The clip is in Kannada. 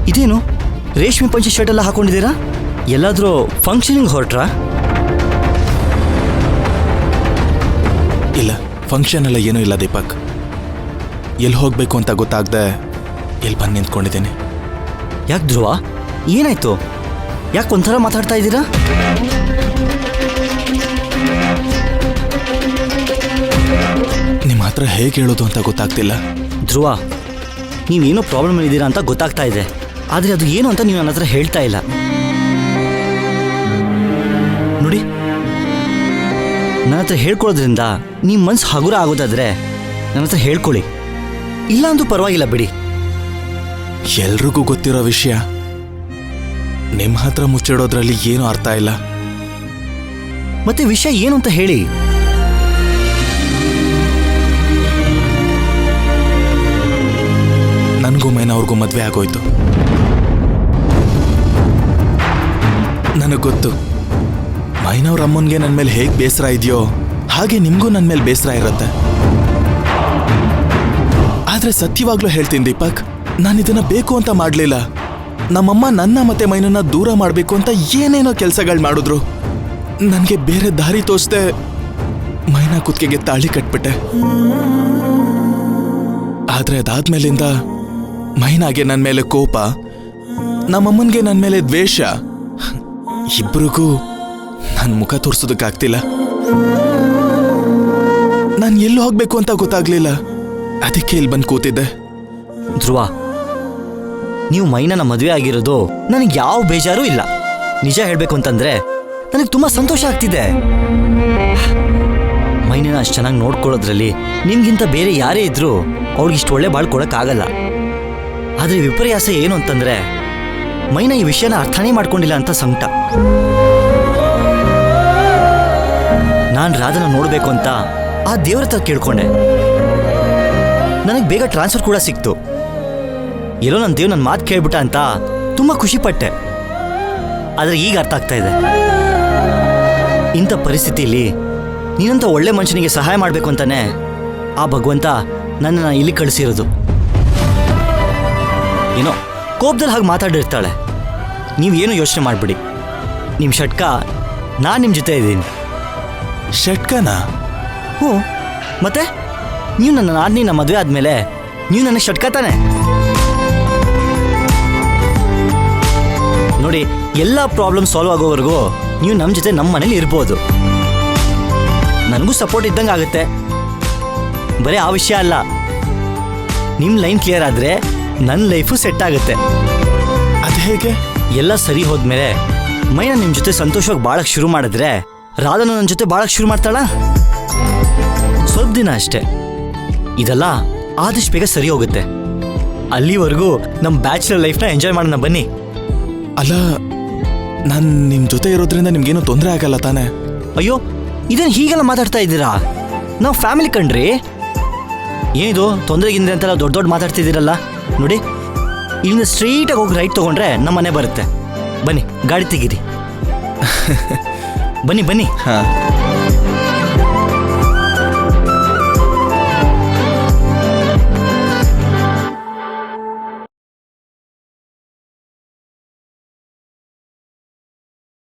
ಇದೇನು ರೇಷ್ಮೆ ಪಂಚೆ ಶರ್ಟ್ ಎಲ್ಲ ಹಾಕೊಂಡಿದ್ದೀರಾ? ಎಲ್ಲಾದರೂ ಫಂಕ್ಷನಿಂಗ್ ಹೊರಟ್ರಾ? ಇಲ್ಲ, ಫಂಕ್ಷನ್ ಎಲ್ಲ ಏನೂ ಇಲ್ಲ ದೀಪಕ್. ಎಲ್ಲಿ ಹೋಗಬೇಕು ಅಂತ ಗೊತ್ತಾಗದೆ ಎಲ್ಲಿ ಬಂದು ನಿಂತ್ಕೊಂಡಿದ್ದೀನಿ. ಯಾಕೆ ಧ್ರುವ, ಏನಾಯ್ತು? ಯಾಕೆ ಒಂಥರ ಮಾತಾಡ್ತಾ ಇದ್ದೀರಾ? ನಿಮ್ಮ ಹತ್ರ ಹೇಗೆ ಹೇಳೋದು ಅಂತ ಗೊತ್ತಾಗ್ತಿಲ್ಲ. ಧ್ರುವ, ನೀವೇನೋ ಪ್ರಾಬ್ಲಮ್ ಇದ್ದೀರಾ ಅಂತ ಗೊತ್ತಾಗ್ತಾ ಇದೆ, ಆದರೆ ಅದು ಏನು ಅಂತ ನೀವು ನನ್ನ ಹತ್ರ ಹೇಳ್ತಾ ಇಲ್ಲ. ನೋಡಿ, ನನ್ನ ಹತ್ರ ಹೇಳ್ಕೊಳ್ಳೋದ್ರಿಂದ ನಿಮ್ಮ ಮನಸ್ಸು ಹಗುರ ಆಗೋದಾದ್ರೆ ನನ್ನ ಹತ್ರ ಹೇಳ್ಕೊಳ್ಳಿ, ಇಲ್ಲ ಅಂತೂ ಪರವಾಗಿಲ್ಲ ಬಿಡಿ. ಎಲ್ರಿಗೂ ಗೊತ್ತಿರೋ ವಿಷಯ ನಿಮ್ಮ ಹತ್ರ ಮುಚ್ಚಿಡೋದ್ರಲ್ಲಿ ಏನೂ ಅರ್ಥ ಇಲ್ಲ. ಮತ್ತೆ ವಿಷಯ ಏನು ಅಂತ ಹೇಳಿ. ನನಗೂ ಮೈನವ್ರಿಗೂ ಮದುವೆ ಆಗೋಯ್ತು. ನನಗೆ ಗೊತ್ತು, ಮೈನವ್ರ ಅಮ್ಮನಿಗೆ ನನ್ನ ಮೇಲೆ ಹೇಗೆ ಬೇಸರ ಇದೆಯೋ ಹಾಗೆ ನಿಮಗೂ ನನ್ನ ಮೇಲೆ ಬೇಸರ ಇರುತ್ತೆ. ಆದರೆ ಸತ್ಯವಾಗ್ಲೂ ಹೇಳ್ತೀನಿ ದೀಪಕ್, ನಾನು ಇದನ್ನ ಬೇಕು ಅಂತ ಮಾಡಲಿಲ್ಲ. ನಮ್ಮಮ್ಮ ನನ್ನ ಮತ್ತೆ ಮೈನನ್ನ ದೂರ ಮಾಡಬೇಕು ಅಂತ ಏನೇನೋ ಕೆಲಸಗಳು ಮಾಡಿದ್ರು. ನನಗೆ ಬೇರೆ ದಾರಿ ತೋರಿಸ್ದೆ ಮೈನಾ ಕುತ್ತಿಗೆಗೆ ತಾಳಿ ಕಟ್ಬಿಟ್ಟೆ. ಆದರೆ ಅದಾದ್ಮೇಲಿಂದ ಮೈನಾಗೆ ನನ್ನ ಮೇಲೆ ಕೋಪ, ನಮ್ಮಮ್ಮನಿಗೆ ನನ್ನ ಮೇಲೆ ದ್ವೇಷ. ಇಬ್ಬರಿಗೂ ನನ್ನ ಮುಖ ತೋರಿಸೋದಕ್ಕಾಗ್ತಿಲ್ಲ. ನಾನು ಎಲ್ಲಿ ಹೋಗ್ಬೇಕು ಅಂತ ಗೊತ್ತಾಗ್ಲಿಲ್ಲ, ಅದಕ್ಕೆ ಇಲ್ಲಿ ಬಂದು ಕೂತಿದ್ದೆ. ಧ್ರುವ, ನೀವು ಮೈನನ ಮದುವೆ ಆಗಿರೋದು ನನಗೆ ಯಾವ ಬೇಜಾರೂ ಇಲ್ಲ. ನಿಜ ಹೇಳಬೇಕು ಅಂತಂದ್ರೆ ನನಗೆ ತುಂಬ ಸಂತೋಷ ಆಗ್ತಿದೆ. ಮೈನನ ಅಷ್ಟು ಚೆನ್ನಾಗಿ ನೋಡ್ಕೊಳ್ಳೋದ್ರಲ್ಲಿ ನಿಮ್ಗಿಂತ ಬೇರೆ ಯಾರೇ ಇದ್ರೂ ಅವ್ಳಿಗೆ ಇಷ್ಟು ಒಳ್ಳೆ ಬಾಳ್ ಕೊಡೋಕ್ಕಾಗಲ್ಲ. ಆದರೆ ವಿಪರ್ಯಾಸ ಏನು ಅಂತಂದ್ರೆ ಮೈನಾ ಈ ವಿಷಯನ ಅರ್ಥನೇ ಮಾಡ್ಕೊಂಡಿಲ್ಲ ಅಂತ ಸಂಕಟ. ನಾನು ರಾಧನ ನೋಡಬೇಕು ಅಂತ ಆ ದೇವ್ರ ಹತ್ರ ಕೇಳ್ಕೊಂಡೆ. ನನಗೆ ಬೇಗ ಟ್ರಾನ್ಸ್ಫರ್ ಕೂಡ ಸಿಕ್ತು. ಎಲ್ಲೋ ನನ್ನ ದೇವ್ ನನ್ನ ಮಾತು ಕೇಳ್ಬಿಟ್ಟ ಅಂತ ತುಂಬ ಖುಷಿಪಟ್ಟೆ. ಆದರೆ ಈಗ ಅರ್ಥ ಆಗ್ತಾ ಇದೆ, ಇಂಥ ಪರಿಸ್ಥಿತಿಯಲ್ಲಿ ನೀನಂತ ಒಳ್ಳೆ ಮನುಷ್ಯನಿಗೆ ಸಹಾಯ ಮಾಡಬೇಕು ಅಂತಾನೆ ಆ ಭಗವಂತ ನನ್ನನ್ನು ಇಲ್ಲಿ ಕಳಿಸಿರೋದು. ಏನೋ ಕೋಪದಲ್ಲಿ ಹಾಗೆ ಮಾತಾಡಿರ್ತಾಳೆ. ನೀವೇನು ಯೋಚನೆ ಮಾಡಿಬಿಡಿ, ನಿಮ್ಮ ಷಟ್ಕ ನಾನು ನಿಮ್ಮ ಜೊತೆ ಇದ್ದೀನಿ. ಷಟ್ಕನಾ? ಹ್ಞೂ, ಮತ್ತೆ ನೀವು ನನ್ನ ನಾದಿನಿನ ಮದುವೆ ಆದಮೇಲೆ ನೀವು ನನ್ನ ಷಟ್ಕ ತಾನೆ. ನೋಡಿ, ಎಲ್ಲ ಪ್ರಾಬ್ಲಮ್ ಸಾಲ್ವ್ ಆಗೋವರೆಗೂ ನೀವು ನಮ್ಮ ಜೊತೆ ನಮ್ಮ ಮನೇಲಿ ಇರ್ಬೋದು. ನನಗೂ ಸಪೋರ್ಟ್ ಇದ್ದಂಗೆ ಆಗುತ್ತೆ. ಬರೀ ಆ ವಿಷಯ ಅಲ್ಲ, ನಿಮ್ಮ ಲೈನ್ ಕ್ಲಿಯರ್ ಆದರೆ ನನ್ನ ಲೈಫು ಸೆಟ್ ಆಗುತ್ತೆ. ಅದು ಹೇಗೆ? ಎಲ್ಲ ಸರಿ ಹೋದ್ಮೇಲೆ ಮೈನಾ ನಿಮ್ಮ ಜೊತೆ ಸಂತೋಷವಾಗಿ ಬಾಳಕ್ಕೆ ಶುರು ಮಾಡಿದ್ರೆ ರಾಧನು ನನ್ನ ಜೊತೆ ಬಾಳಕ್ಕೆ ಶುರು ಮಾಡ್ತಾಳ. ಸ್ವಲ್ಪ ದಿನ ಅಷ್ಟೇ, ಇದೆಲ್ಲ ಆದಷ್ಟು ಬೇಗ ಸರಿ ಹೋಗುತ್ತೆ. ಅಲ್ಲಿವರೆಗೂ ನಮ್ಮ ಬ್ಯಾಚುಲರ್ ಲೈಫ್ನ ಎಂಜಾಯ್ ಮಾಡೋಣ ಬನ್ನಿ. ಅಲ್ಲ, ನಾನು ನಿಮ್ಮ ಜೊತೆ ಇರೋದ್ರಿಂದ ನಿಮ್ಗೇನು ತೊಂದರೆ ಆಗಲ್ಲ ತಾನೆ? ಅಯ್ಯೋ, ಇದನ್ನು ಹೀಗೆಲ್ಲ ಮಾತಾಡ್ತಾ ಇದ್ದೀರಾ? ನಾವು ಫ್ಯಾಮಿಲಿ ಕಣ್ರಿ. ಏನಿದು ತೊಂದರೆಗಿಂದ್ರೆ ಅಂತೆಲ್ಲ ದೊಡ್ಡ ದೊಡ್ಡ ಮಾತಾಡ್ತಿದ್ದೀರಲ್ಲ. ನೋಡಿ, ಇಲ್ಲಿಂದ ಸ್ಟ್ರೈಟಾಗಿ ಹೋಗಿ ರೈಟ್ ತೊಗೊಂಡ್ರೆ ನಮ್ಮ ಮನೆ ಬರುತ್ತೆ. ಬನ್ನಿ, ಗಾಡಿ ತೆಗೀರಿ. ಬನ್ನಿ ಬನ್ನಿ. ಹಾಂ.